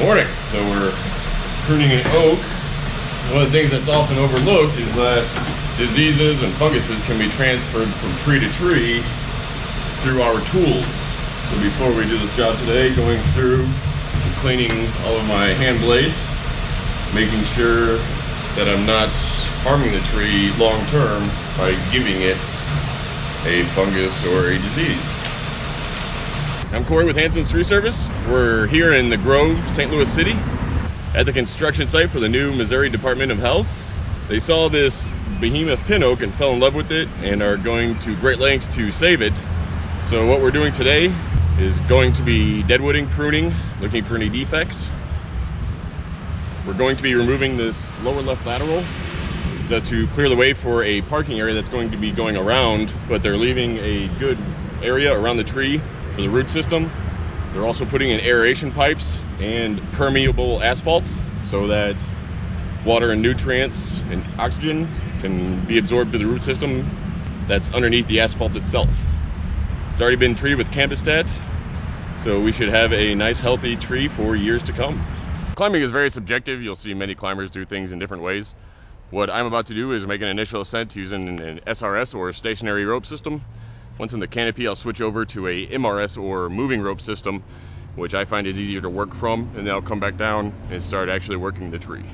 Morning. So we're pruning an oak. One of the things that's often overlooked is that diseases and funguses can be transferred from tree to tree through our tools. So before we do this job today, going through and cleaning all of my hand blades, making sure that I'm not harming the tree long term by giving it a fungus or a disease. I'm Corey with Hanson's Tree Service. We're here in the Grove, St. Louis City, at the construction site for the new Missouri Department of Health. They saw this behemoth pin oak and fell in love with it and are going to great lengths to save it. So what we're doing today is going to be deadwooding, pruning, looking for any defects. We're going to be removing this lower left lateral to clear the way for a parking area that's going to be going around, but they're leaving a good area around the tree for the root system. They're also putting in aeration pipes and permeable asphalt so that water and nutrients and oxygen can be absorbed to the root system that's underneath the asphalt itself. It's already been treated with Campustat, so we should have a nice healthy tree for years to come. Climbing is very subjective. You'll see many climbers do things in different ways. What I'm about to do is make an initial ascent using an SRS or stationary rope system. Once in the canopy, I'll switch over to a MRS or moving rope system, which I find is easier to work from, and then I'll come back down and start actually working the tree.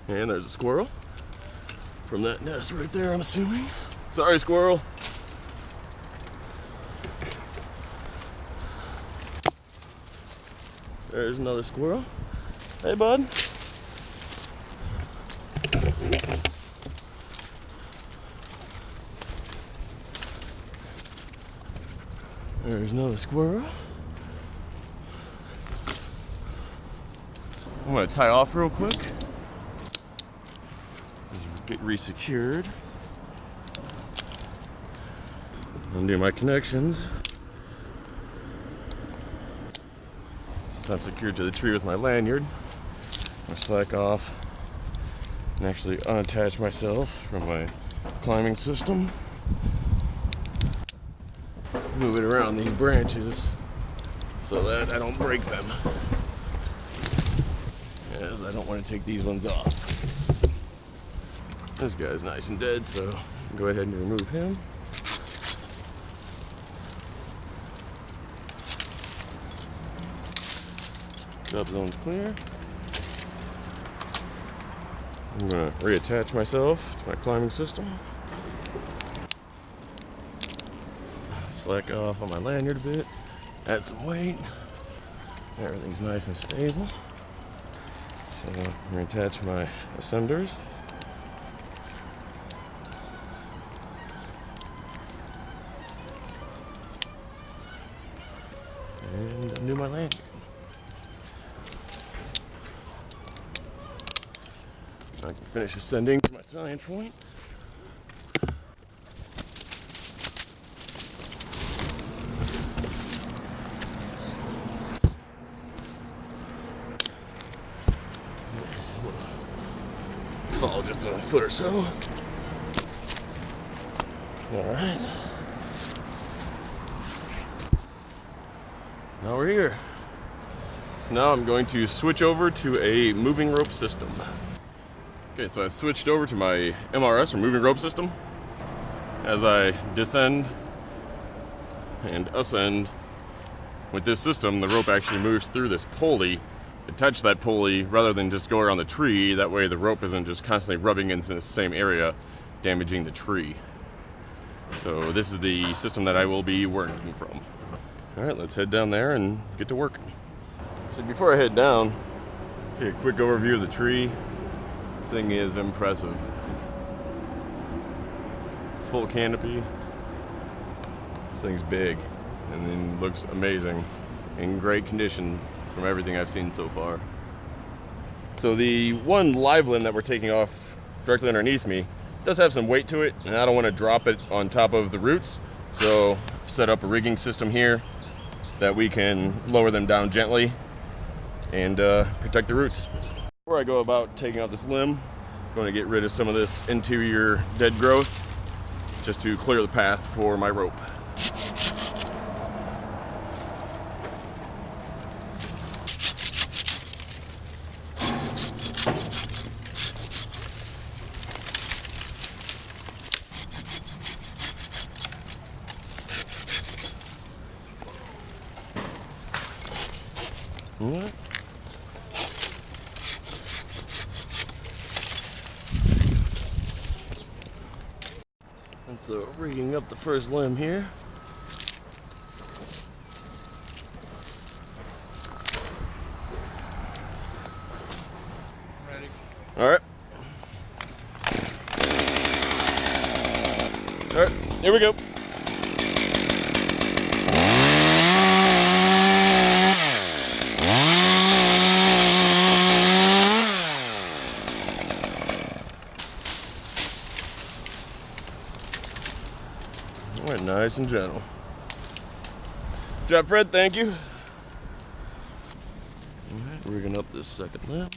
And there's a squirrel from that nest right there, I'm assuming. Sorry, squirrel. There's another squirrel. Hey, bud. There's another squirrel. I'm gonna tie off real quick. Get resecured. Undo my connections. Since I'm secured to the tree with my lanyard, I'll slack off and actually unattach myself from my climbing system. Move it around these branches so that I don't break them, as I don't want to take these ones off. This guy's nice and dead, so I'll go ahead and remove him. Drop zone's clear. I'm gonna reattach myself to my climbing system. Slack off on my lanyard a bit. Add some weight. Everything's nice and stable. So I'm gonna attach my ascenders. And undo my lanyard. I can finish ascending to my sign point. Fall just a foot or so. All right. Now we're here. So now I'm going to switch over to a moving rope system. Okay, so I switched over to my MRS or moving rope system. As I descend and ascend with this system, the rope actually moves through this pulley. Attach that pulley rather than just go around the tree. That way the rope isn't just constantly rubbing into the same area, damaging the tree. So this is the system that I will be working from. All right, let's head down there and get to work. So before I head down, take a quick overview of the tree. This thing is impressive. Full canopy. This thing's big and then looks amazing, in great condition from everything I've seen so far. So the one live limb that we're taking off directly underneath me does have some weight to it, and I don't want to drop it on top of the roots. So I've set up a rigging system here that we can lower them down gently and protect the roots. Before I go about taking out this limb, I'm going to get rid of some of this interior dead growth just to clear the path for my rope. What? And so rigging up the first limb here. Ready? All right. All right, here we go. All right, nice and gentle. Good job, Fred, thank you. All right, rigging up this second limb.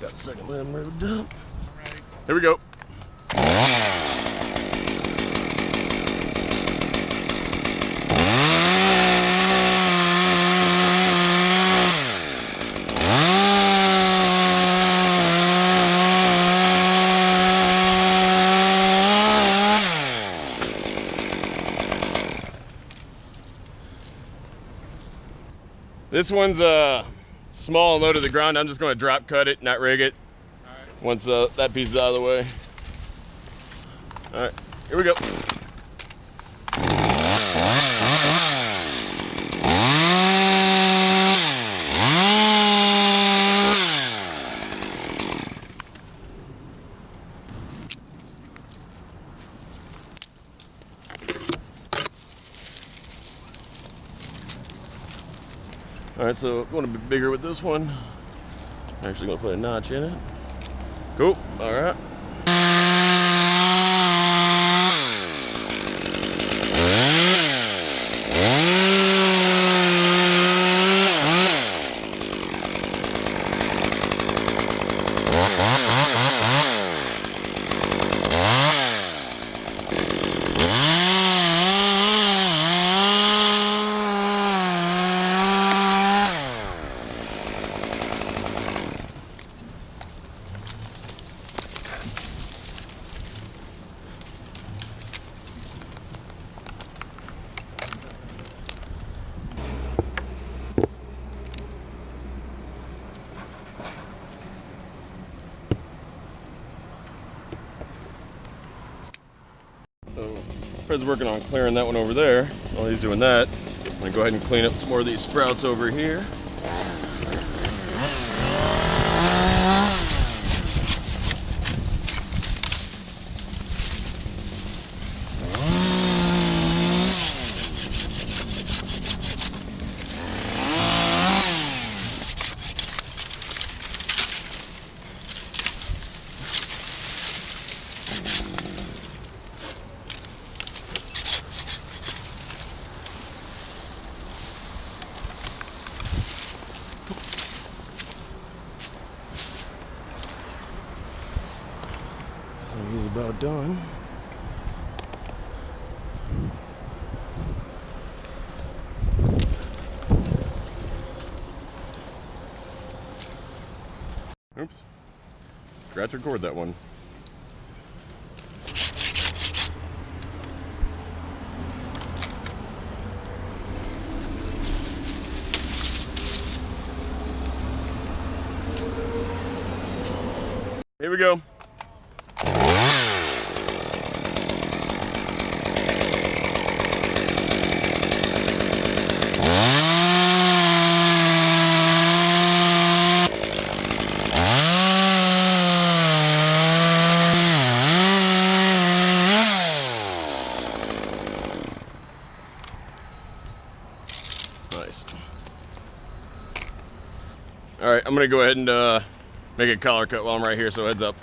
Got the second limb rigged up. Ready? Here we go. This one's small and low to the ground. I'm just going to drop cut it, not rig it. All right. Once that piece is out of the way. All right, here we go. All right, so going to be bigger with this one. I'm actually going to put a notch in it. Cool. All right. So Fred's working on clearing that one over there. While he's doing that, I'm gonna go ahead and clean up some more of these sprouts over here. So he's about done. Oops. Forgot to record that one. Here we go. Nice. All right, I'm gonna go ahead and make a collar cut while I'm right here, so heads up.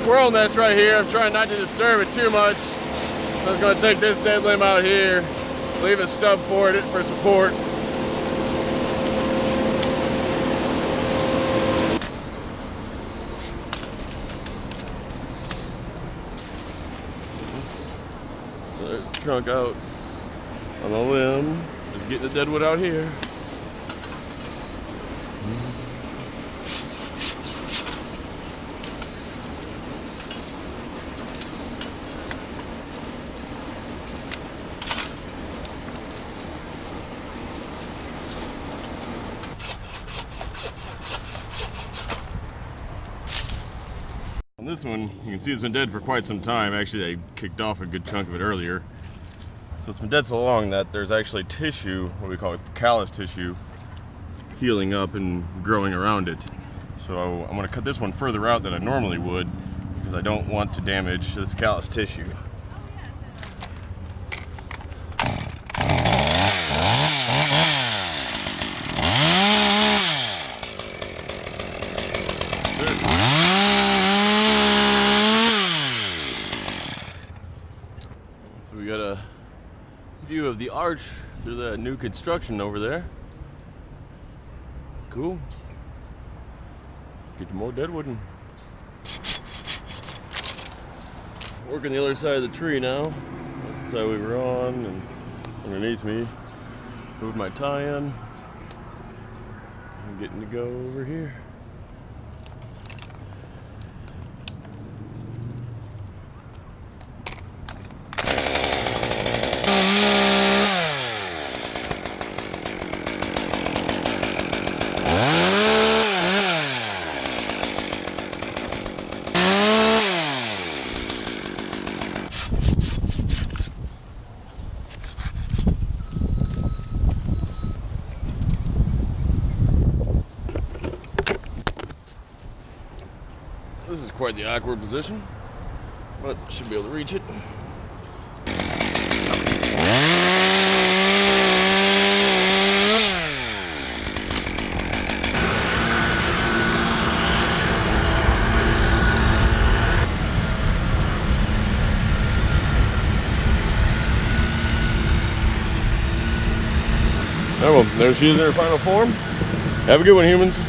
squirrel nest right here. I'm trying not to disturb it too much. So I'm just gonna take this dead limb out here, leave a stub for it for support. So there's the trunk out on the limb. Just getting the deadwood out here. On this one, you can see it's been dead for quite some time. Actually, I kicked off a good chunk of it earlier. So it's been dead so long that there's actually tissue, what we call it, callus tissue, healing up and growing around it. So I'm going to cut this one further out than I normally would because I don't want to damage this callus tissue. So we got a view of the arch through the new construction over there. Cool. Get some more deadwood and working the other side of the tree now. That's the side we were on, and underneath me, moved my tie-in. I'm getting to go over here. This is quite the awkward position, but should be able to reach it. Oh, well, there she is in her final form. Have a good one, humans.